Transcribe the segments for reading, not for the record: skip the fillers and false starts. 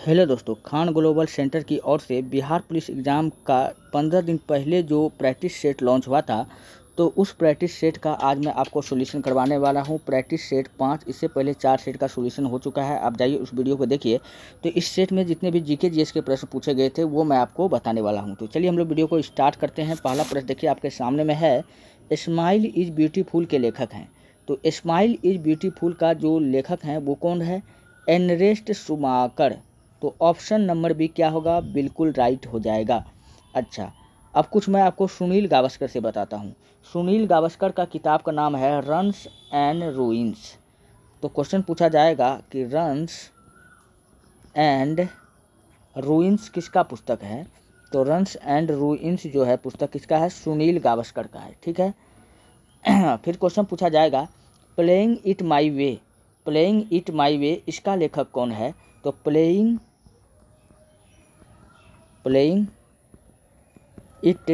Hello दोस्तों, Khan global centre की ओर से बिहार पुलिस एग्ज़ाम का 15 दिन पहले जो प्रैक्टिस सेट लॉन्च हुआ था, तो उस प्रैक्टिस सेट का आज मैं आपको सॉल्यूशन करवाने वाला हूं। प्रैक्टिस सेट 5, इससे पहले 4 सेट का सॉल्यूशन हो चुका है। आप जाइए उस वीडियो को देखिए। तो इस सेट में जितने भी जीके जीएस के प्रश्न पूछे गए थे वो मैं आपको बताने वाला हूँ। तो चलिए हम लोग वीडियो को स्टार्ट करते हैं। पहला प्रश्न देखिए आपके सामने में है, स्माइल इज़ ब्यूटीफुल के लेखक हैं। तो स्माइल इज़ ब्यूटीफुल का जो लेखक हैं वो कौन है? Earnest Schumacher. तो ऑप्शन नंबर बी क्या होगा? बिल्कुल राइट हो जाएगा। अच्छा, अब कुछ मैं आपको सुनील गावस्कर से बताता हूँ। सुनील गावस्कर का किताब का नाम है रन्स एंड रूइंस। तो क्वेश्चन पूछा जाएगा कि रन्स एंड रूइंस किसका पुस्तक है? तो रन्स एंड रूइंस जो है पुस्तक किसका है? सुनील गावस्कर का है। ठीक है। फिर क्वेश्चन पूछा जाएगा, playing it my way. Playing it my way इसका लेखक कौन है? तो प्लेइंग इट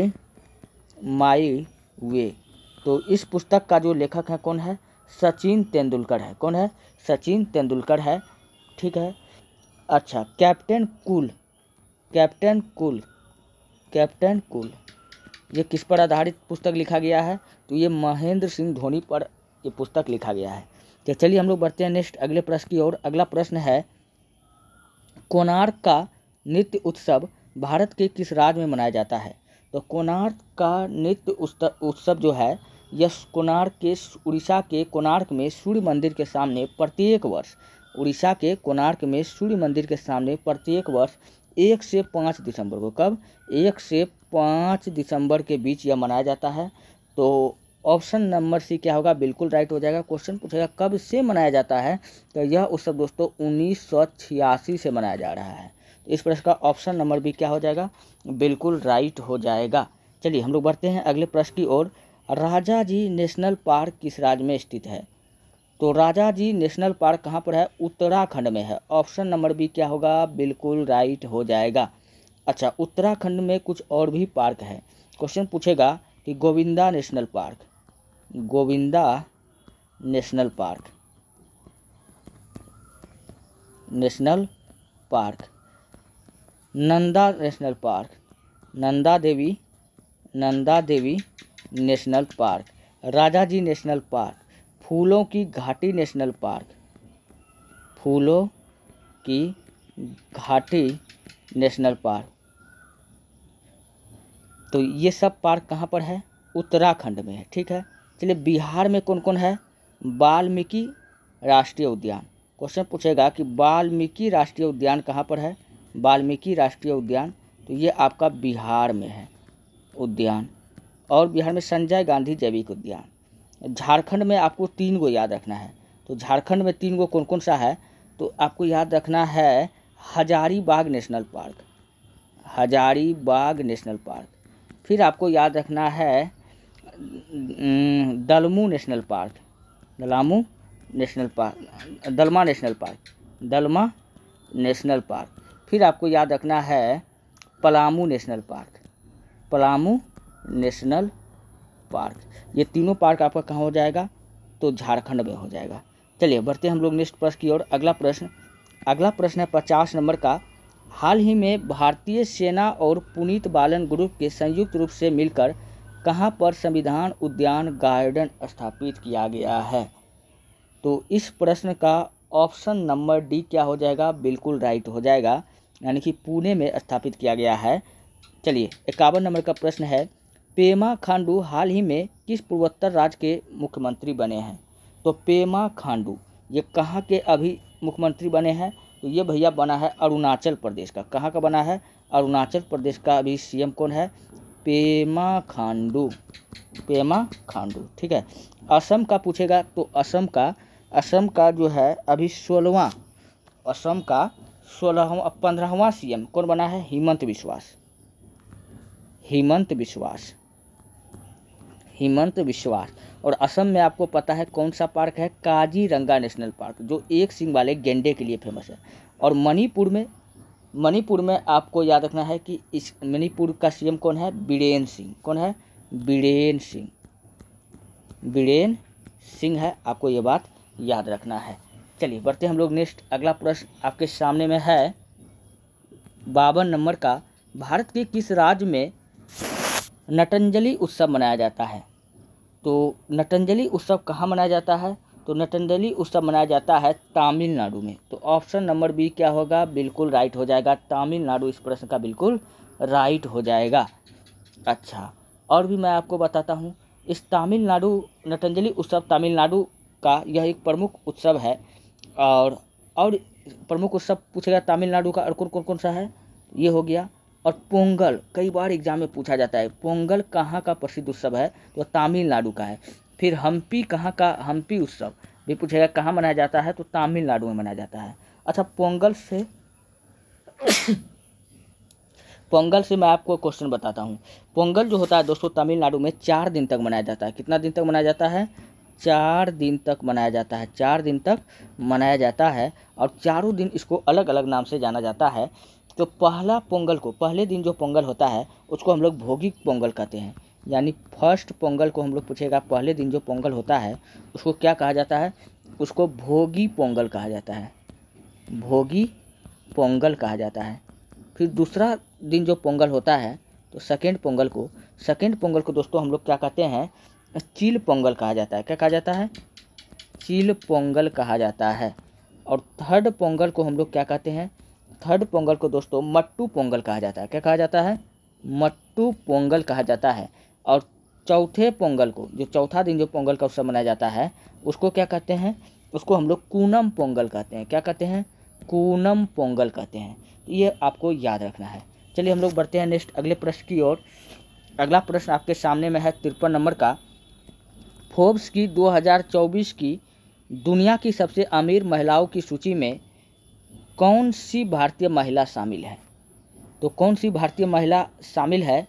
माई वे, तो इस पुस्तक का जो लेखक है कौन है? सचिन तेंदुलकर है। कौन है? सचिन तेंदुलकर है। ठीक है। अच्छा, captain cool. Captain cool, captain cool ये किस पर आधारित पुस्तक लिखा गया है? तो ये महेंद्र सिंह धोनी पर ये पुस्तक लिखा गया है। तो चलिए हम लोग बढ़ते हैं नेक्स्ट अगले प्रश्न की ओर। अगला प्रश्न है, कोणार्क का नृत्य उत्सव भारत के किस राज्य में मनाया जाता है? तो कोणार्क का नृत्य उत्सव जो है यह उड़ीसा के कोणार्क में सूर्य मंदिर के सामने प्रत्येक वर्ष उड़ीसा के कोणार्क में सूर्य मंदिर के सामने प्रत्येक वर्ष 1 से 5 दिसंबर को, कब? 1 से 5 दिसंबर के बीच यह मनाया जाता है। तो ऑप्शन नंबर सी क्या होगा? बिल्कुल राइट हो जाएगा। क्वेश्चन पूछेगा कब से मनाया जाता है? तो यह उत्सव दोस्तों 1986 से मनाया जा रहा है। तो इस प्रश्न का ऑप्शन नंबर बी क्या हो जाएगा? बिल्कुल राइट हो जाएगा। चलिए हम लोग बढ़ते हैं अगले प्रश्न की ओर। राजा जी नेशनल पार्क किस राज्य में स्थित है? तो राजा जी नेशनल पार्क कहाँ पर है? उत्तराखंड में है। ऑप्शन नंबर बी क्या होगा? बिल्कुल राइट हो जाएगा। अच्छा, उत्तराखंड में कुछ और भी पार्क है। क्वेश्चन पूछेगा कि Govinda national park, Govinda national park, national park, Nanda national park, Nanda Devi national park, Rajaji national park, फूलों की घाटी नेशनल पार्क, फूलों की घाटी नेशनल पार्क। तो ये सब पार्क कहाँ पर है? उत्तराखंड में है। ठीक है। चलिए बिहार में कौन कौन है? वाल्मीकि राष्ट्रीय उद्यान। क्वेश्चन पूछेगा कि वाल्मीकि राष्ट्रीय उद्यान कहाँ पर है? वाल्मीकि राष्ट्रीय उद्यान तो ये आपका बिहार में है उद्यान। और बिहार में संजय गांधी जैविक उद्यान। झारखंड में आपको 3 गो याद रखना है। तो झारखंड में 3 गो कौन कौन सा है? तो आपको याद रखना है Hazaribagh national park, Hazaribagh national park. फिर आपको याद रखना है दलमू नेशनल पार्क, दलामू नेशनल पार्क, दलमा नेशनल पार्क, दलमा नेशनल पार्क। फिर आपको याद रखना है Palamu national park, Palamu national park. ये तीनों पार्क आपका कहाँ हो जाएगा? तो झारखंड में हो जाएगा। चलिए बढ़ते हैं हम लोग नेक्स्ट प्रश्न की ओर। अगला प्रश्न है 50 नंबर का। हाल ही में भारतीय सेना और पुनीत बालन ग्रुप के संयुक्त रूप से मिलकर कहाँ पर संविधान उद्यान गार्डन स्थापित किया गया है? तो इस प्रश्न का ऑप्शन नंबर डी क्या हो जाएगा? बिल्कुल राइट हो जाएगा, यानी कि पुणे में स्थापित किया गया है। चलिए 51 नंबर का प्रश्न है, पेमा खांडू हाल ही में किस पूर्वोत्तर राज्य के मुख्यमंत्री बने हैं? तो पेमा खांडू ये कहाँ के अभी मुख्यमंत्री बने हैं? तो ये भैया बना है अरुणाचल प्रदेश का। कहाँ का बना है? अरुणाचल प्रदेश का अभी सीएम कौन है? पेमा खांडू, पेमा खांडू। ठीक है। असम का पूछेगा तो असम का जो है अभी 16वां, असम का 15वां सीएम कौन बना है? हिमंत विश्वास, हिमंत विश्वास, हिमंत विश्वास। और असम में आपको पता है कौन सा पार्क है? काजीरंगा नेशनल पार्क, जो एक सींग वाले गेंडे के लिए फेमस है। और मणिपुर में आपको याद रखना है कि इस मणिपुर का सीएम कौन है? बीरेन सिंह। कौन है? बीरेन सिंह, बीरेन सिंह है। आपको ये बात याद रखना है। चलिए बढ़ते हैं हम लोग नेक्स्ट। अगला प्रश्न आपके सामने में है, 52 नंबर का, भारत के किस राज्य में नटंजलि उत्सव मनाया जाता है? तो नटंजलि उत्सव कहाँ मनाया जाता है? तो नटंजलि उत्सव मनाया जाता है तमिलनाडु में। तो ऑप्शन नंबर बी क्या होगा? बिल्कुल राइट हो जाएगा, तमिलनाडु इस प्रश्न का बिल्कुल राइट हो जाएगा। अच्छा, और भी मैं आपको बताता हूँ, इस तमिलनाडु नटंजलि उत्सव तमिलनाडु का यह एक प्रमुख उत्सव है। और प्रमुख उत्सव पूछेगा तमिलनाडु का, और कौन कौन सा है, ये हो गया। और पोंगल कई बार एग्जाम में पूछा जाता है, पोंगल कहाँ का प्रसिद्ध उत्सव है? तो तमिलनाडु का है। फिर हम्पी कहाँ का, हम्पी उत्सव भी पूछेगा कहाँ मनाया जाता है? तो तमिलनाडु में मनाया जाता है। अच्छा, पोंगल से मैं आपको क्वेश्चन बताता हूँ। पोंगल जो होता है दोस्तों तमिलनाडु में 4 दिन तक मनाया जाता है। कितना दिन तक मनाया जाता है? 4 दिन तक मनाया जाता है। 4 दिन तक मनाया जाता है, और चारों दिन इसको अलग अलग नाम से जाना जाता है। तो पहला पोंगल को, पहले दिन जो पोंगल होता है उसको हम लोग भोगी पोंगल कहते हैं। यानी फर्स्ट पोंगल को हम लोग पूछेगा, पहले दिन जो पोंगल होता है उसको क्या कहा जाता है? उसको भोगी पोंगल कहा जाता है, भोगी पोंगल कहा जाता है। फिर दूसरा दिन जो पोंगल होता है तो सेकेंड पोंगल को दोस्तों हम लोग क्या कहते हैं? चील पोंगल कहा जाता है। क्या कहा जाता है? चील पोंगल कहा जाता है। और थर्ड पोंगल को हम लोग क्या कहते हैं? थर्ड पोंगल को दोस्तों मट्टू पोंगल कहा जाता है। क्या कहा जाता है? मट्टू पोंगल कहा जाता है। और चौथे पोंगल को, जो चौथा दिन जो पोंगल का उत्सव मनाया जाता है उसको क्या कहते हैं? उसको हम लोग कूनम पोंगल कहते हैं। क्या कहते हैं? कूनम पोंगल कहते हैं। ये आपको याद रखना है। चलिए हम लोग बढ़ते हैं नेक्स्ट अगले प्रश्न की ओर। अगला प्रश्न आपके सामने में है 53 नंबर का। फोर्ब्स की 2024 की दुनिया की सबसे अमीर महिलाओं की सूची में कौन सी भारतीय महिला शामिल है? तो कौन सी भारतीय महिला शामिल है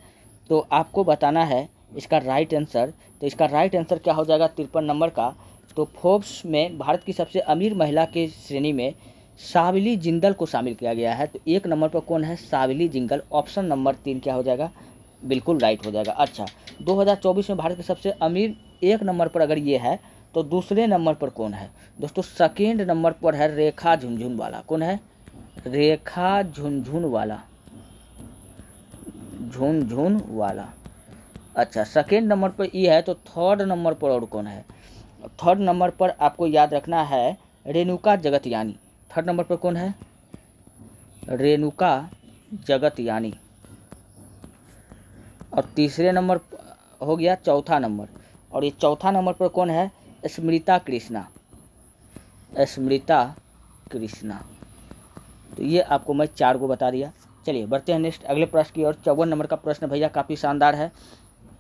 तो आपको बताना है इसका राइट आंसर। तो इसका राइट आंसर क्या हो जाएगा 53 नंबर का? तो फोर्ब्स में भारत की सबसे अमीर महिला के श्रेणी में साविली जिंदल को शामिल किया गया है। तो 1 नंबर पर कौन है? साविली जिंदल। ऑप्शन नंबर 3 क्या हो जाएगा? बिल्कुल राइट हो जाएगा। अच्छा, 2024 में भारत के सबसे अमीर 1 नंबर पर अगर ये है तो दूसरे नंबर पर कौन है दोस्तों? सेकेंड नंबर पर है रेखा झुनझुनवाला। कौन है? रेखा झुनझुनवाला, झुनझुनवाला। अच्छा, सेकेंड नंबर पर ये है, तो थर्ड नंबर पर और कौन है? थर्ड नंबर पर आपको याद रखना है रेणुका जगतयानी। थर्ड नंबर पर कौन है? रेणुका जगतयानी। और तीसरे नंबर हो गया चौथा नंबर, और ये चौथा नंबर पर कौन है? स्मृता कृष्णा, स्मृता कृष्णा। तो ये आपको मैं 4 को बता दिया। चलिए बढ़ते हैं नेक्स्ट अगले प्रश्न की ओर। 54 नंबर का प्रश्न भैया काफ़ी शानदार है,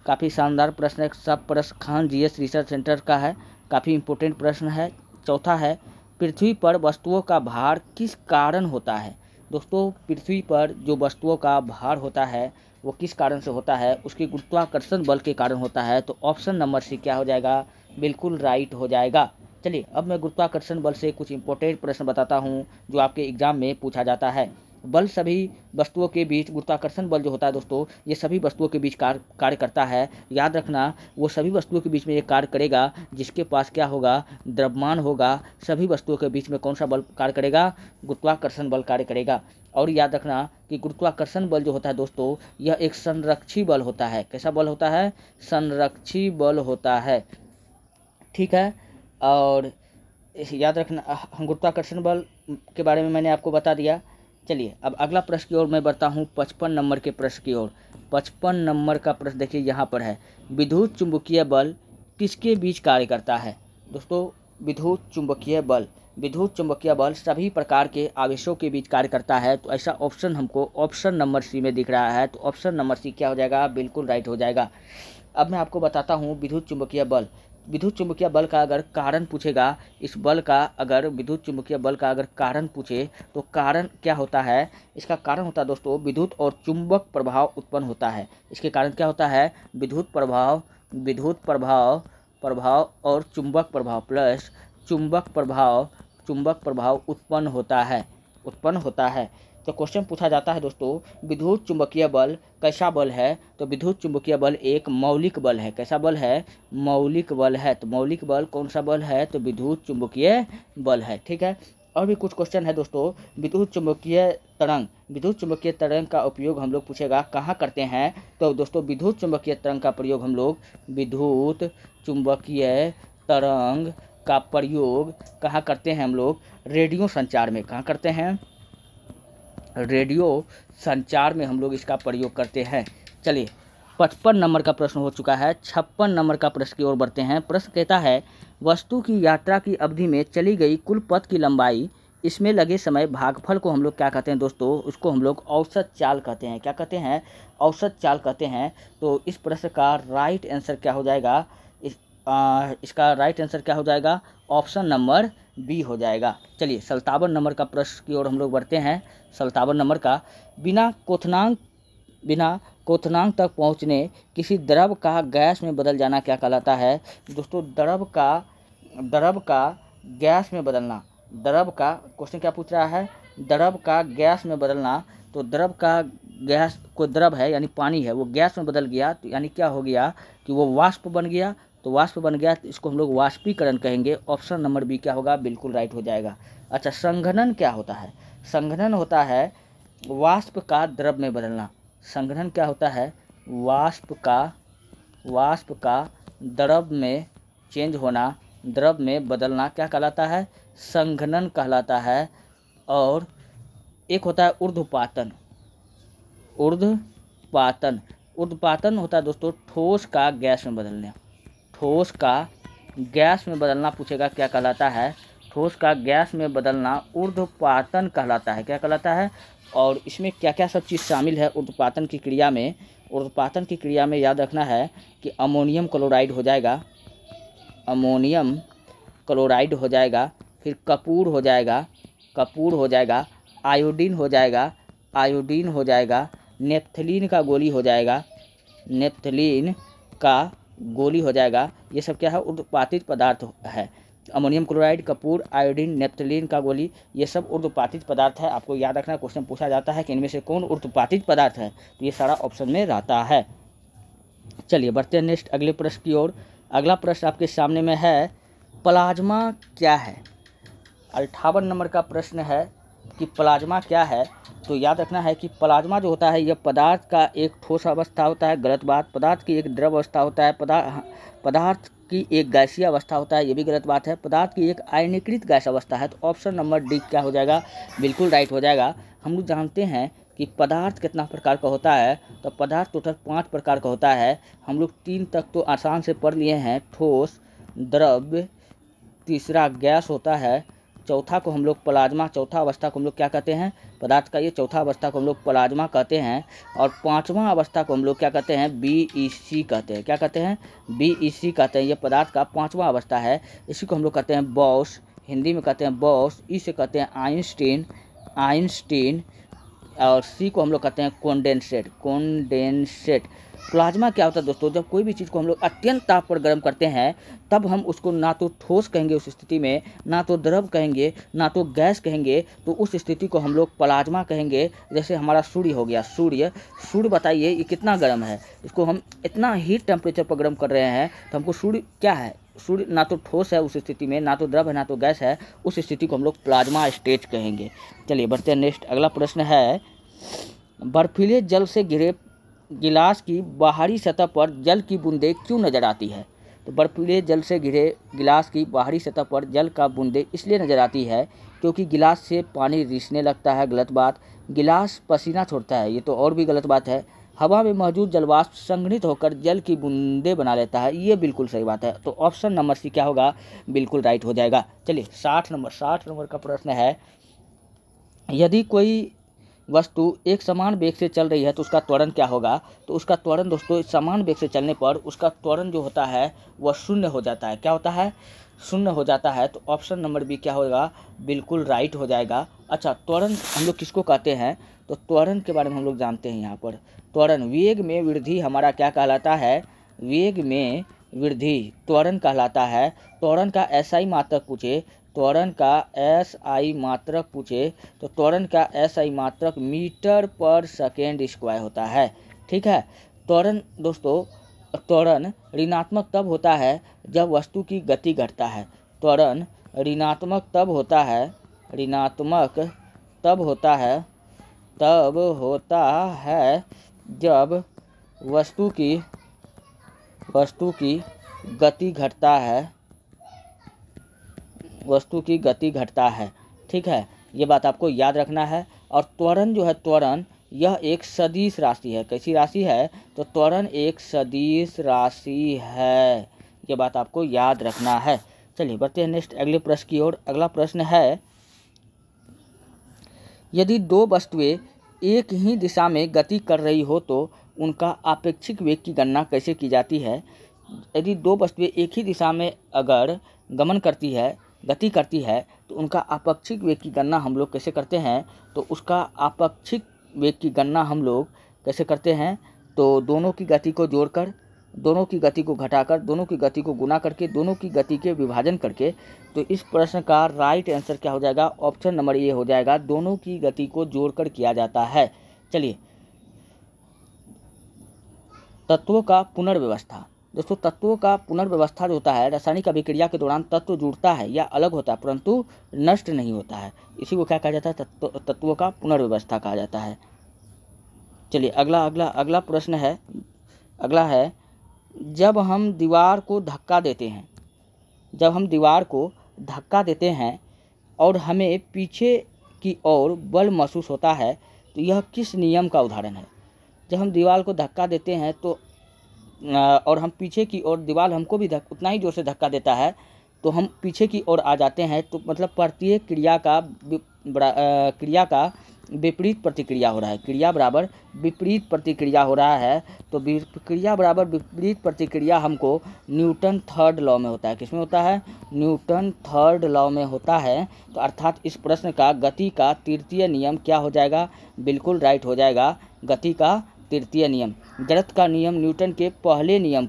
काफ़ी शानदार प्रश्न है। सब प्रश्न खान जीएस रिसर्च सेंटर का है, काफ़ी इंपॉर्टेंट प्रश्न है। चौथा है, पृथ्वी पर वस्तुओं का भार किस कारण होता है? दोस्तों पृथ्वी पर जो वस्तुओं का भार होता है वो किस कारण से होता है? उसके गुरुत्वाकर्षण बल के कारण होता है। तो ऑप्शन नंबर सी क्या हो जाएगा? बिल्कुल राइट हो जाएगा। चलिए अब मैं गुरुत्वाकर्षण बल से कुछ इंपॉर्टेंट प्रश्न बताता हूँ जो आपके एग्जाम में पूछा जाता है। बल सभी वस्तुओं के बीच, गुरुत्वाकर्षण बल जो होता है दोस्तों ये सभी वस्तुओं के बीच कार्य करता है। याद रखना, वो सभी वस्तुओं के बीच में ये कार्य करेगा जिसके पास क्या होगा? द्रव्यमान होगा। सभी वस्तुओं के बीच में कौन सा बल कार्य करेगा? गुरुत्वाकर्षण बल कार्य करेगा। और याद रखना कि गुरुत्वाकर्षण बल जो होता है दोस्तों यह एक संरक्षी बल होता है। कैसा बल होता है? संरक्षी बल होता है। ठीक है, और याद रखना गुरुत्वाकर्षण बल के बारे में मैंने आपको बता दिया। चलिए अब अगला प्रश्न की ओर मैं बढ़ता हूँ, 55 नंबर के प्रश्न की ओर। 55 नंबर का प्रश्न देखिए यहाँ पर है, विद्युत चुंबकीय बल किसके बीच कार्य करता है? दोस्तों विद्युत चुंबकीय बल सभी प्रकार के आवेशों के बीच कार्य करता है। तो ऐसा ऑप्शन हमको ऑप्शन नंबर सी में दिख रहा है। तो ऑप्शन नंबर सी क्या हो जाएगा? बिल्कुल राइट हो जाएगा। अब मैं आपको बताता हूँ विद्युत चुंबकीय बल का अगर कारण पूछेगा, इस बल का अगर विद्युत चुंबकीय बल का अगर कारण पूछे तो कारण क्या होता है? इसका कारण होता है दोस्तों विद्युत और चुंबक प्रभाव उत्पन्न होता है। इसके कारण क्या होता है? विद्युत प्रभाव और चुंबक प्रभाव प्लस चुंबक प्रभाव उत्पन्न होता है। तो क्वेश्चन पूछा जाता है दोस्तों विद्युत चुंबकीय बल कैसा बल है? तो विद्युत चुंबकीय बल एक मौलिक बल है। कैसा बल है? मौलिक बल है। तो मौलिक बल कौन सा बल है? तो विद्युत चुंबकीय बल है। ठीक है, और भी कुछ क्वेश्चन है दोस्तों। विद्युत चुम्बकीय तरंग का उपयोग हम लोग पूछेगा कहाँ करते हैं। तो दोस्तों विद्युत चुम्बकीय तरंग का प्रयोग हम लोग कहाँ करते हैं हम लोग? रेडियो संचार में। कहाँ करते हैं? रेडियो संचार में हम लोग इसका प्रयोग करते हैं। चलिए 55 नंबर का प्रश्न हो चुका है। 56 नंबर का प्रश्न की ओर बढ़ते हैं। प्रश्न कहता है वस्तु की यात्रा की अवधि में चली गई कुल पथ की लंबाई, इसमें लगे समय भागफल को हम लोग क्या कहते हैं दोस्तों? उसको हम लोग औसत चाल कहते हैं। क्या कहते हैं? औसत चाल कहते हैं। तो इस प्रश्न का राइट आंसर क्या हो जाएगा? इसका राइट आंसर क्या हो जाएगा? ऑप्शन नंबर बी हो जाएगा। चलिए 57 नंबर का प्रश्न की ओर हम लोग बढ़ते हैं। 57 नंबर का बिना क्वथनांक तक पहुंचने किसी द्रव का गैस में बदल जाना क्या कहलाता है? दोस्तों द्रव का गैस में बदलना। द्रव का क्वेश्चन क्या पूछ रहा है? द्रव का गैस में बदलना। तो द्रव का गैस, कोई द्रव है यानी पानी है, वो गैस में बदल गया तो यानी क्या हो गया कि वो वाष्प बन गया। तो वाष्प बन गया तो इसको हम लोग वाष्पीकरण कहेंगे। ऑप्शन नंबर बी क्या होगा? बिल्कुल राइट हो जाएगा। अच्छा संघनन क्या होता है? संघनन होता है वाष्प का द्रव में बदलना। संघनन क्या होता है? वाष्प का द्रव में चेंज होना, द्रव में बदलना क्या कहलाता है? संघनन कहलाता है। और एक होता है ऊर्ध्वपातन। ऊर्ध्वपातन होता है दोस्तों ठोस का गैस में बदलना। ठोस का गैस में बदलना पूछेगा क्या कहलाता है? ठोस का गैस में बदलना ऊर्ध्वपातन कहलाता है। क्या कहलाता है? और इसमें क्या क्या सब चीज़ शामिल है ऊर्ध्वपातन की क्रिया में? ऊर्ध्वपातन की क्रिया में याद रखना है कि अमोनियम क्लोराइड हो जाएगा, फिर कपूर हो जाएगा, आयोडीन हो जाएगा, नेप्थलीन का गोली हो जाएगा। ये सब क्या है? ऊर्ध्वपातित पदार्थ है। Ammonium chloride, Kapoor, iodine, naphthalene का गोली, ये सब ऊर्ध्वपातित पदार्थ है। आपको याद रखना, क्वेश्चन पूछा जाता है कि इनमें से कौन ऊर्ध्वपातित पदार्थ है, तो ये सारा ऑप्शन में रहता है। चलिए बढ़ते हैं नेक्स्ट अगले प्रश्न की ओर। अगला प्रश्न आपके सामने में है प्लाज्मा क्या है? 58 नंबर का प्रश्न है कि प्लाज्मा क्या है। तो याद रखना है कि प्लाज्मा जो होता है यह पदार्थ का एक ठोस अवस्था होता है, गलत बात। पदार्थ की एक द्रव अवस्था होता है, पदार्थ की एक गैसीय अवस्था होता है, ये भी गलत बात है। पदार्थ की एक आयनीकृत गैस अवस्था है। तो ऑप्शन नंबर डी क्या हो जाएगा? बिल्कुल राइट हो जाएगा। हम लोग जानते हैं कि पदार्थ कितना प्रकार का होता है। तो पदार्थ टोटल 5 प्रकार का होता है। हम लोग 3 तक तो आसान से पढ़ लिए हैं, ठोस, द्रव, तीसरा गैस होता है, चौथा को हम लोग प्लाज्मा, चौथा अवस्था को हम लोग क्या कहते हैं? पदार्थ का ये चौथा अवस्था को हम लोग प्लाज्मा कहते हैं। और 5वां अवस्था को हम लोग क्या कहते हैं? BEC कहते हैं। क्या कहते हैं? BEC कहते हैं। ये पदार्थ का 5वां अवस्था है। इसी को हम लोग कहते हैं बॉस, हिंदी में कहते हैं बॉस। ई से कहते हैं आइंस्टीन। और सी को हम लोग कहते हैं कॉन्डेंसेट। प्लाज्मा क्या होता है दोस्तों? जब कोई भी चीज़ को हम लोग अत्यंत ताप पर गर्म करते हैं तब हम उसको ना तो ठोस कहेंगे उस स्थिति में, ना तो द्रव कहेंगे, ना तो गैस कहेंगे, तो उस स्थिति को हम लोग प्लाज्मा कहेंगे। जैसे हमारा सूर्य हो गया, सूर्य बताइए ये कितना गर्म है, इसको हम इतना हीट टेम्परेचर पर गर्म कर रहे हैं, तो हमको सूर्य क्या है? सूर्य ना तो ठोस है उस स्थिति में, ना तो द्रव है, ना तो गैस है, उस स्थिति को हम लोग प्लाज्मा स्टेज कहेंगे। चलिए बढ़ते हैं नेक्स्ट। अगला प्रश्न है बर्फीले जल से घिरे गिलास की बाहरी सतह पर जल की बूंदें क्यों नजर आती है? तो बर्फीले जल से घिरे गिलास की बाहरी सतह पर जल का बूंदें इसलिए नजर आती है क्योंकि गिलास से पानी रिसने लगता है, गलत बात। गिलास पसीना छोड़ता है, ये तो और भी गलत बात है। हवा में मौजूद जलवाष्प संघनित होकर जल की बूंदें बना लेता है, ये बिल्कुल सही बात है। तो ऑप्शन नंबर सी क्या होगा? बिल्कुल राइट हो जाएगा। चलिए 60 नंबर का प्रश्न है यदि कोई वस्तु एक समान वेग से चल रही है तो उसका त्वरण क्या होगा? तो उसका त्वरण दोस्तों समान वेग से चलने पर उसका त्वरण जो होता है वह शून्य हो जाता है। क्या होता है? शून्य हो जाता है। तो ऑप्शन नंबर बी क्या होगा? बिल्कुल राइट हो जाएगा। अच्छा त्वरण हम लोग किसको कहते हैं? तो त्वरण के बारे में हम लोग जानते हैं। यहाँ पर त्वरण, वेग में वृद्धि हमारा क्या कहलाता है? वेग में वृद्धि त्वरण कहलाता है। त्वरण का SI मात्रक पूछे, त्वरण का SI मात्रक पूछे तो त्वरण का SI मात्रक मीटर पर सेकेंड स्क्वायर होता है। ठीक है। त्वरण दोस्तों, त्वरण ऋणात्मक तब होता है जब वस्तु की गति घटता है। त्वरण ऋणात्मक तब होता है ऋणात्मक तब होता है जब वस्तु की गति घटता है। ठीक है, ये बात आपको याद रखना है। और त्वरण जो है, त्वरण यह एक सदिश राशि है। कैसी राशि है? तो त्वरण एक सदिश राशि है। ये बात आपको याद रखना है। चलिए बढ़ते हैं नेक्स्ट अगले प्रश्न की ओर। अगला प्रश्न है, यदि दो वस्तुएं एक ही दिशा में गति कर रही हो तो उनका आपेक्षिक वेग की गणना कैसे की जाती है? यदि दो वस्तुएं एक ही दिशा में अगर गति करती है तो उनका आपेक्षिक वेग की गणना हम लोग कैसे करते हैं? तो उसका आपेक्षिक वेग की गणना हम लोग कैसे करते हैं? तो दोनों की गति को जोड़कर, दोनों की गति को घटाकर, दोनों की गति को गुना करके, दोनों की गति के विभाजन करके। तो इस प्रश्न का राइट आंसर क्या हो जाएगा? ऑप्शन नंबर ए हो जाएगा, दोनों की गति को जोड़कर किया जाता है। चलिए, तत्वों का पुनर्व्यवस्था। दोस्तों, तत्वों का पुनर्व्यवस्था जो होता है, रासायनिक अभिक्रिया के दौरान तत्व जुड़ता है या अलग होता है परंतु नष्ट नहीं होता है। इसी को क्या कहा जाता है? तत्वों का पुनर्व्यवस्था कहा जाता है। चलिए अगला प्रश्न है। अगला है, जब हम दीवार को धक्का देते हैं और हमें पीछे की ओर बल महसूस होता है तो यह किस नियम का उदाहरण है? जब हम दीवार को धक्का देते हैं तो और हम पीछे की ओर, दीवार हमको भी उतना ही जोर से धक्का देता है तो हम पीछे की ओर आ जाते हैं। तो मतलब प्रत्येक क्रिया का विपरीत प्रतिक्रिया हो रहा है। क्रिया बराबर विपरीत प्रतिक्रिया हो रहा है। तो क्रिया बराबर विपरीत प्रतिक्रिया हमको न्यूटन थर्ड लॉ में होता है। किसमें होता है? न्यूटन थर्ड लॉ में होता है। तो अर्थात इस प्रश्न का गति का तृतीय नियम क्या हो जाएगा? बिल्कुल राइट हो जाएगा, गति का तृतीय नियम। जड़त्व का नियम, न्यूटन के पहले नियम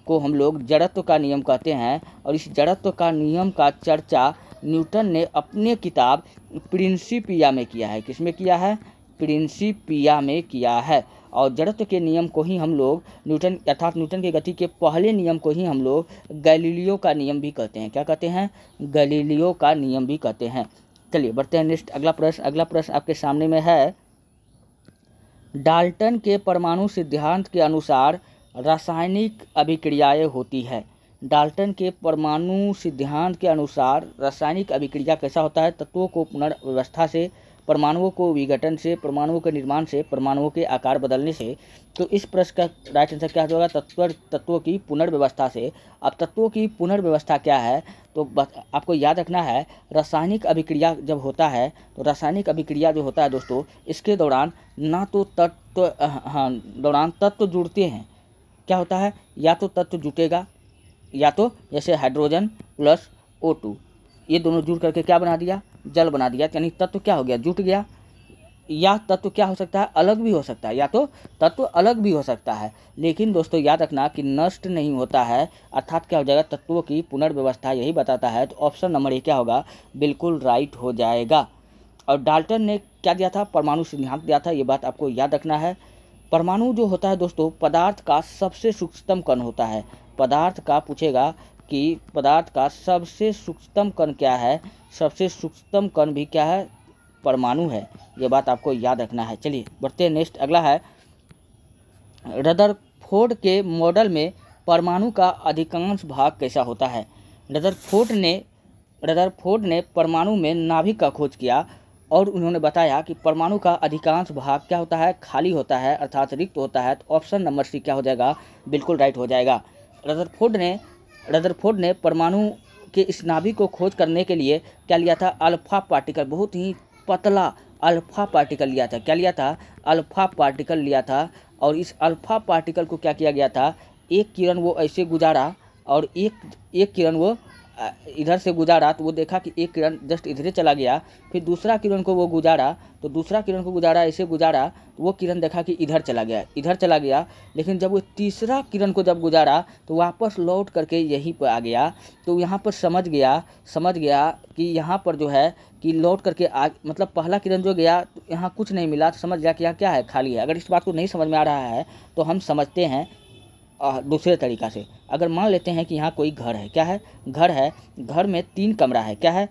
को हम लोग जड़त्व का नियम कहते हैं। और इस जड़त्व का नियम का चर्चा न्यूटन ने अपने किताब प्रिंसिपिया में किया है। किसमें किया है? प्रिंसिपिया में किया है। और जड़त्व के नियम को ही हम लोग न्यूटन की गति के पहले नियम को ही हम लोग गैलीलियो का नियम भी कहते हैं। क्या कहते हैं? गैलीलियो का नियम भी कहते हैं। चलिए बढ़ते हैं नेक्स्ट अगला प्रश्न आपके सामने में है, डाल्टन के परमाणु सिद्धांत के अनुसार रासायनिक अभिक्रियाएं होती है। डाल्टन के परमाणु सिद्धांत के अनुसार रासायनिक अभिक्रिया कैसा होता है? तत्वों को पुनर्व्यवस्था से, परमाणुओं को विघटन से, परमाणुओं के निर्माण से, परमाणुओं के आकार बदलने से। तो इस प्रश्न का राइट आंसर क्या होगा? तत्वों की पुनर्व्यवस्था से। अब तत्वों की पुनर्व्यवस्था क्या है? तो आपको याद रखना है, रासायनिक अभिक्रिया जब होता है तो रासायनिक अभिक्रिया जो होता है दोस्तों, इसके दौरान ना तो तत्व जुड़ते हैं। क्या होता है? या तो तत्व जुटेगा, या तो जैसे हाइड्रोजन प्लस O2, ये दोनों जुड़ करके क्या बना दिया? जल बना दिया। यानी तत्व क्या हो गया? जुट गया। या तत्व क्या हो सकता है? अलग भी हो सकता है। या तो तत्व अलग भी हो सकता है, लेकिन दोस्तों याद रखना कि नष्ट नहीं होता है। अर्थात क्या हो जाएगा? तत्वों की पुनर्व्यवस्था यही बताता है। तो ऑप्शन नंबर ए क्या होगा? बिल्कुल राइट हो जाएगा। और डाल्टन ने क्या दिया था? परमाणु सिद्धांत दिया था। ये बात आपको याद रखना है। परमाणु जो होता है दोस्तों, पदार्थ का सबसे सूक्ष्मतम कण होता है। पदार्थ का पूछेगा कि पदार्थ का सबसे सूक्ष्मतम कण क्या है? सबसे सूक्ष्मतम कण भी क्या है? परमाणु है। ये बात आपको याद रखना है। चलिए बढ़ते हैं नेक्स्ट। अगला है, रदरफोर्ड के मॉडल में परमाणु का अधिकांश भाग कैसा होता है? रदरफोर्ड ने परमाणु में नाभिक का खोज किया और उन्होंने बताया कि परमाणु का अधिकांश भाग क्या होता है? खाली होता है, अर्थात रिक्त होता है। तो ऑप्शन नंबर सी क्या हो जाएगा? बिल्कुल राइट हो जाएगा। रदरफोर्ड ने परमाणु के इस नाभिक को खोज करने के लिए क्या लिया था? अल्फा पार्टिकल, बहुत ही पतला अल्फा पार्टिकल लिया था। क्या लिया था? अल्फा पार्टिकल लिया था। और इस अल्फा पार्टिकल को क्या किया गया था? एक किरण वो ऐसे गुजारा और एक किरण वो इधर से गुजारा तो वो देखा कि एक किरण जस्ट इधर चला गया। फिर दूसरा किरण को वो गुजारा तो दूसरा किरण को गुजारा, ऐसे गुजारा तो वो किरण देखा कि इधर चला गया। लेकिन जब वो तीसरा किरण को जब गुजारा तो वापस लौट करके यहीं पर आ गया। तो यहाँ पर समझ गया कि यहाँ पर जो है कि लौट करके मतलब पहला किरण जो गया तो यहाँ कुछ नहीं मिला। तो समझ गया कि यहाँ क्या है? खाली है। अगर इस बात को नहीं समझ में आ रहा है तो हम समझते हैं दूसरे तरीक़ा से। अगर मान लेते हैं कि यहाँ कोई घर है, क्या है, घर है, घर में 3 कमरा है, क्या है,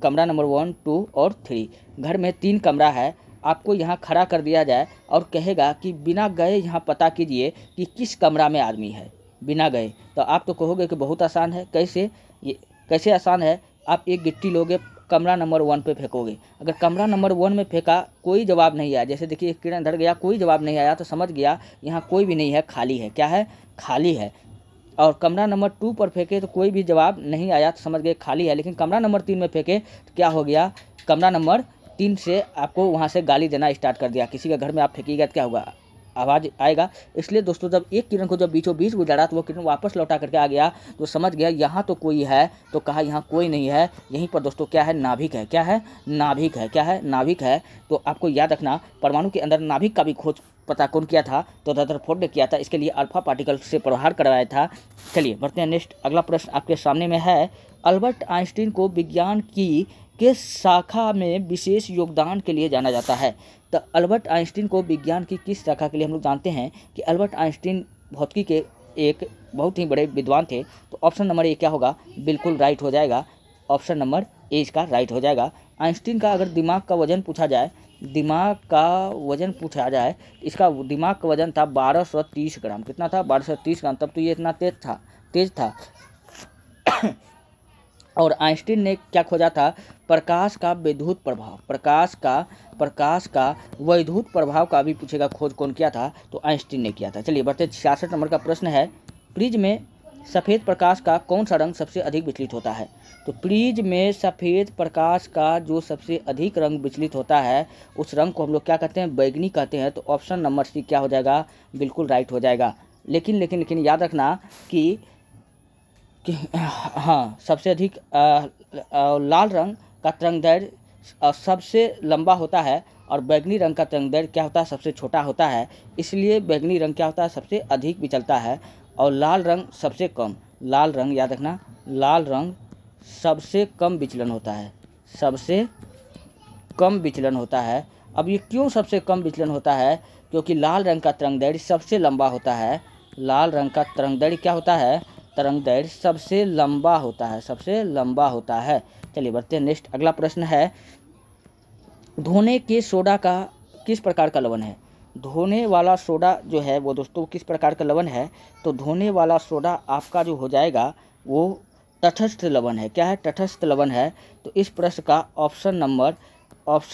कमरा नंबर 1, 2 और 3। घर में 3 कमरा है, आपको यहाँ खड़ा कर दिया जाए और कहेगा कि बिना गए यहाँ पता कीजिए कि किस कमरा में आदमी है, बिना गए। तो आप तो कहोगे कि बहुत आसान है। कैसे? ये कैसे आसान है? आप एक गिट्टी लोगे, कमरा नंबर 1 पे फेंकोगे। अगर कमरा नंबर 1 में फेंका, कोई जवाब नहीं आया, जैसे देखिए किरण धर गया, कोई जवाब नहीं आया, तो समझ गया यहाँ कोई भी नहीं है, खाली है। क्या है? खाली है। और कमरा नंबर 2 पर फेंके तो कोई भी जवाब नहीं आया, तो समझ गए खाली है। लेकिन कमरा नंबर 3 में फेंके तो क्या हो गया, कमरा नंबर 3 से आपको वहाँ से गाली देना स्टार्ट कर दिया। किसी के घर में आप फेंकिएगा तो क्या होगा, आवाज़ आएगा। इसलिए दोस्तों जब एक किरण को जब बीचों बीच गुजारा तो वो किरण वापस लौटा करके आ गया, तो समझ गया यहाँ तो कोई है, तो कहा यहाँ कोई नहीं है। यहीं पर दोस्तों क्या है, नाभिक है। क्या है? नाभिक है। क्या है? नाभिक है। तो आपको याद रखना, परमाणु के अंदर नाभिक का भी खोज पता कौन किया था, तो रदरफोर्ड ने किया था। इसके लिए अल्फा पार्टिकल से प्रहार करवाया था। चलिए बढ़ते हैं नेक्स्ट। अगला प्रश्न आपके सामने में है, अल्बर्ट आइंस्टीन को विज्ञान की किस शाखा में विशेष योगदान के लिए जाना जाता है? तो अल्बर्ट आइंस्टीन को विज्ञान की किस शाखा के लिए, हम लोग जानते हैं कि अल्बर्ट आइंस्टीन भौतिकी के एक बहुत ही बड़े विद्वान थे। तो ऑप्शन नंबर ए क्या होगा, बिल्कुल राइट हो जाएगा। ऑप्शन नंबर ए इसका राइट हो जाएगा। आइंस्टीन का अगर दिमाग का वजन पूछा जाए, दिमाग का वजन पूछा जाए, इसका दिमाग का वजन था 1230 ग्राम। कितना था? 1230 ग्राम। तब तो ये इतना तेज था। और आइंस्टीन ने क्या खोजा था, प्रकाश का विद्युत प्रभाव। प्रकाश का वैद्युत प्रभाव का भी पूछेगा, खोज कौन किया था, तो आइंस्टीन ने किया था। चलिए बढ़ते 66 नंबर का प्रश्न है, प्रिज्म में सफ़ेद प्रकाश का कौन सा रंग सबसे अधिक विचलित होता है? तो प्रिज्म में सफ़ेद प्रकाश का जो सबसे अधिक रंग विचलित होता है, उस रंग को हम लोग क्या कहते हैं, बैगनी कहते हैं। तो ऑप्शन नंबर सी क्या हो जाएगा, बिल्कुल राइट हो जाएगा। लेकिन याद रखना कि हाँ, सबसे अधिक लाल रंग का तरंगदैर्घ्य सबसे लंबा होता है, और बैगनी रंग का तरंगदैर्घ्य क्या होता है, सबसे छोटा होता है। इसलिए बैगनी रंग क्या होता है, सबसे अधिक विचलता है, और लाल रंग सबसे कम। लाल रंग याद रखना, लाल रंग सबसे कम विचलन होता है, सबसे कम विचलन होता है। अब ये क्यों सबसे कम विचलन होता है, क्योंकि लाल रंग का तरंगदैर्घ्य सबसे लंबा होता है। लाल रंग का तरंगदैर्घ्य क्या होता है, तरंगदैर्घ्य सबसे लंबा होता है, सबसे लंबा होता है। चलिए बढ़ते हैं नेक्स्ट। अगला प्रश्न है, धोने के सोडा का किस प्रकार का लवण है? धोने वाला सोडा जो है वो दोस्तों किस प्रकार का लवण है? तो धोने वाला सोडा आपका जो हो जाएगा वो तटस्थ लवण है। क्या है? तटस्थ लवण है। तो इस प्रश्न का ऑप्शन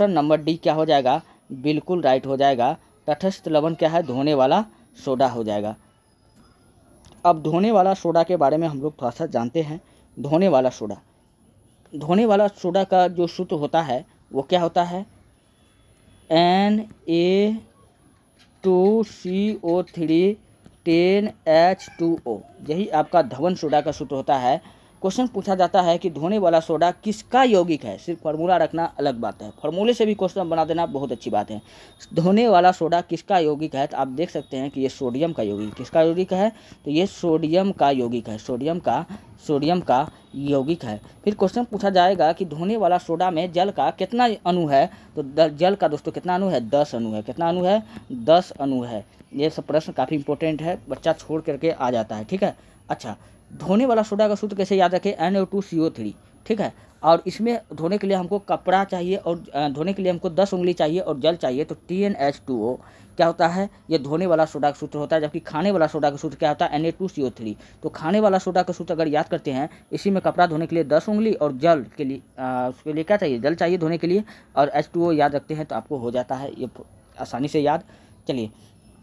नंबर डी क्या हो जाएगा, बिल्कुल राइट हो जाएगा। तटस्थ लवण क्या है, धोने वाला सोडा हो जाएगा। अब धोने वाला सोडा के बारे में हम लोग थोड़ा सा जानते हैं। धोने वाला सोडा का जो सूत्र होता है वो क्या होता है, Na2CO3 10H2O। यही आपका धवन सोडा का सूत्र होता है। क्वेश्चन पूछा जाता है कि धोने वाला सोडा किसका यौगिक है? सिर्फ फार्मूला रखना अलग बात है, फार्मूले से भी क्वेश्चन बना देना बहुत अच्छी बात है। धोने वाला सोडा किसका यौगिक है? तो आप देख सकते हैं कि ये सोडियम का यौगिक। किसका यौगिक है? तो ये सोडियम का यौगिक है, सोडियम का यौगिक है। फिर क्वेश्चन पूछा जाएगा कि धोने वाला सोडा में जल का कितना अणु है? तो जल का दोस्तों कितना अणु है? 10 अणु है। कितना अणु है? 10 अणु है। ये सब प्रश्न काफ़ी इंपॉर्टेंट है, बच्चा छोड़ करके आ जाता है। ठीक है, अच्छा, धोने वाला सोडा का सूत्र कैसे याद रखें, Na2CO3। ठीक है, और इसमें धोने के लिए हमको कपड़ा चाहिए, और धोने के लिए हमको 10 उंगली चाहिए, और जल चाहिए। तो TnH2O क्या होता है, ये धोने वाला सोडा का सूत्र होता है। जबकि खाने वाला सोडा का सूत्र क्या होता है, Na2CO3। तो खाने वाला सोडा का सूत्र अगर याद करते हैं, इसी में कपड़ा धोने के लिए 10 उंगली, और जल के लिए उसके लिए क्या चाहिए, जल चाहिए धोने के लिए, और H2O याद रखते हैं तो आपको हो जाता है ये आसानी से याद। चलिए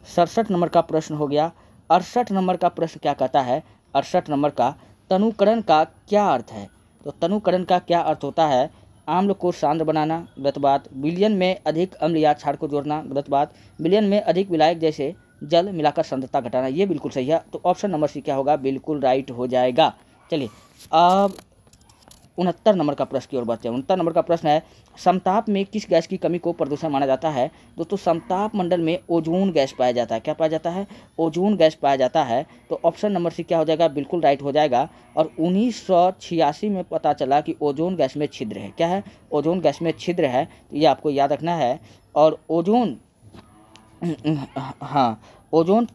67 नंबर का प्रश्न हो गया। 68 नंबर का प्रश्न क्या कहता है, 68 नंबर का, तनुकरण का क्या अर्थ है? तो तनुकरण का क्या अर्थ होता है, आम्ल को सांद्र बनाना, गलत बात। विलयन में अधिक अम्ल या क्षार को जोड़ना, गलत बात। विलयन में अधिक विलायक जैसे जल मिलाकर सांद्रता घटाना, ये बिल्कुल सही है। तो ऑप्शन नंबर सी क्या होगा, बिल्कुल राइट हो जाएगा। चलिए अब 69 नंबर का प्रश्न की ओर बढ़ते हैं। 69 नंबर का प्रश्न है, समताप में किस गैस की कमी को प्रदूषण माना जाता है? दोस्तों समताप मंडल में ओजोन गैस पाया जाता है। क्या पाया जाता है? ओजोन गैस पाया जाता है। तो ऑप्शन नंबर सी क्या हो जाएगा, बिल्कुल राइट हो जाएगा। और 1986 में पता चला कि ओजोन गैस में छिद्र है। क्या है? ओजोन गैस में छिद्र है, तो ये आपको याद रखना है। और ओजोन, हाँ, ओजोन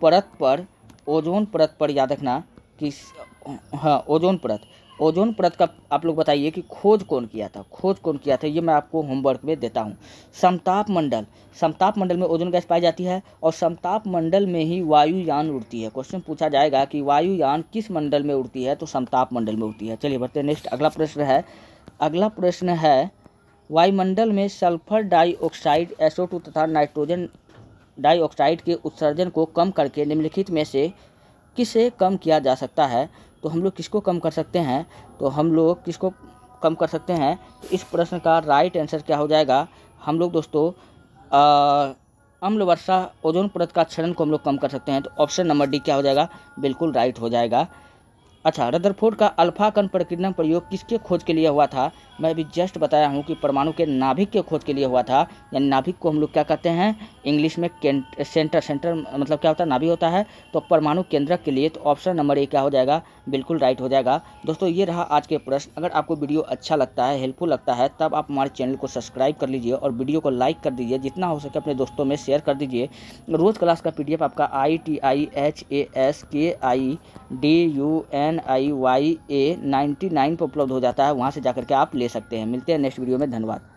परत पर, ओजोन परत पर याद रखना कि हाँ ओजोन परत का आप लोग बताइए कि खोज कौन किया था, ये मैं आपको होमवर्क में देता हूँ। समताप मंडल में ओजोन गैस पाई जाती है और समताप मंडल में ही वायुयान उड़ती है। क्वेश्चन पूछा जाएगा कि वायुयान किस मंडल में उड़ती है, तो समताप मंडल में उड़ती है। चलिए बढ़ते हैं नेक्स्ट। अगला प्रश्न है वायुमंडल में सल्फर डाइऑक्साइड SO2 तथा नाइट्रोजन डाइऑक्साइड के उत्सर्जन को कम करके निम्नलिखित में से किसे कम किया जा सकता है। तो हम लोग किसको कम कर सकते हैं, तो इस प्रश्न का राइट आंसर क्या हो जाएगा। हम लोग दोस्तों अम्ल वर्षा ओजोन परत का क्षरण को हम लोग कम कर सकते हैं। तो ऑप्शन नंबर डी क्या हो जाएगा, बिल्कुल राइट हो जाएगा। अच्छा, रदरफोर्ड का अल्फा कण प्रकीर्णन प्रयोग किसके खोज के लिए हुआ था। मैं अभी जस्ट बताया हूँ कि परमाणु के नाभिक के खोज के लिए हुआ था। यानी नाभिक को हम लोग क्या कहते हैं इंग्लिश में सेंटर मतलब क्या होता है, नाभिक होता है। तो परमाणु केंद्रक के लिए तो ऑप्शन नंबर ए क्या हो जाएगा, बिल्कुल राइट हो जाएगा। दोस्तों ये रहा आज के प्रश्न। अगर आपको वीडियो अच्छा लगता है, हेल्पफुल लगता है, तब आप हमारे चैनल को सब्सक्राइब कर लीजिए और वीडियो को लाइक कर दीजिए। जितना हो सके अपने दोस्तों में शेयर कर दीजिए। रोज़ क्लास का PDF आपका ITIHASKIDUNIYA 99 पर उपलब्ध हो जाता है। वहाँ से जाकर के आप ले सकते हैं। मिलते हैं नेक्स्ट वीडियो में। धन्यवाद।